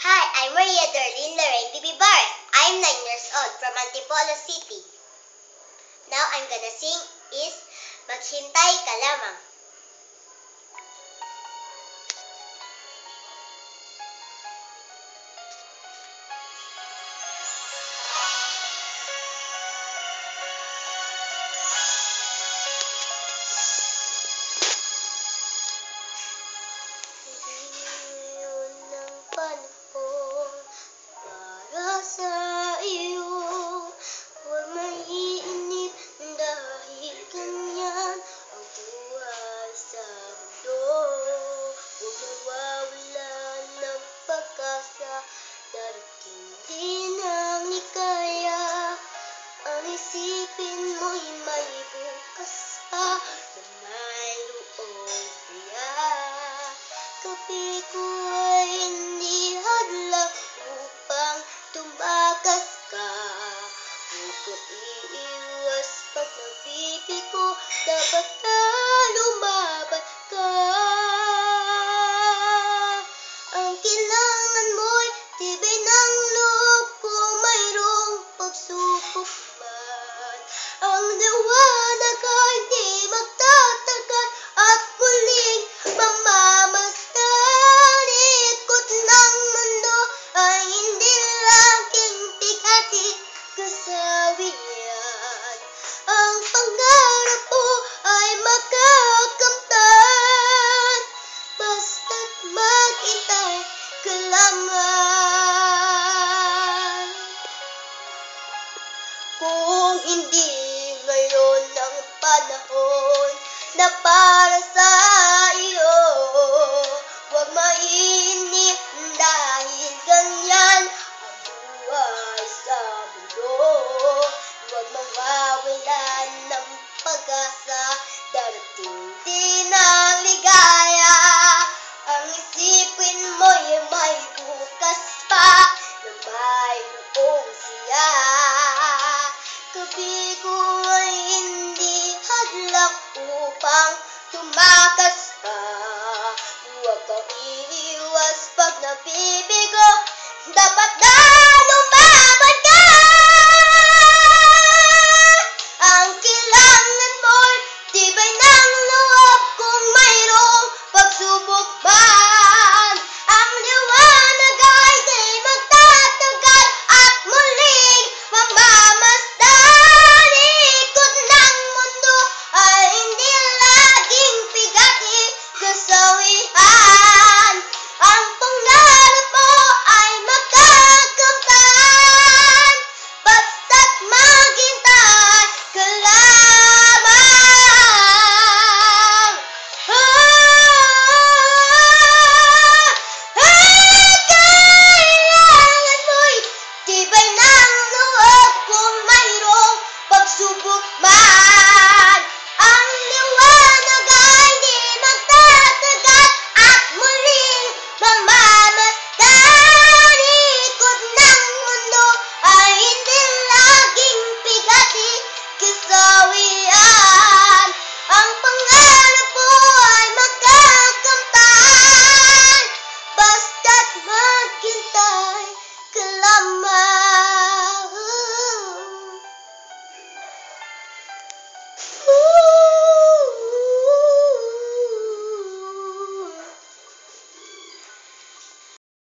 Hi, I'm Maria Darlene Lorraine Bibibar. I'm 9 years old from Antipolo City. Now I'm gonna sing is Maghintay Ka Lamang. Isipin mo'y may bukas pa na mayroong saya. Kape ko ay hindi hadlang upang tumakas ka. Huwag ko iiwas pag nabibig ko, dapat na lumaban ka. Ang kailangan mo'y tibay ng loob kung mayroong pagsubok man. Ang liwanag ay di magtatagal at muling mamamasdan. Ikot ng mundo ay hindi laging bigati kasawian. Ang pangarap mo ay makakamtan, basta't maghintay ka lamang. Kung hindi ngayon ang panahon na para sa iyo, huwag mainip dahil ganyan ang buhay sa mundo. Huwag mawawalan ng pag-asa, darating din ang ligaya. Ang isipin mo'y may bukas pa na mayroong siya. Gabi ko ay hindi hadlang upang tumakas ka. Huwag kang iiwas pag nabibigo, dapat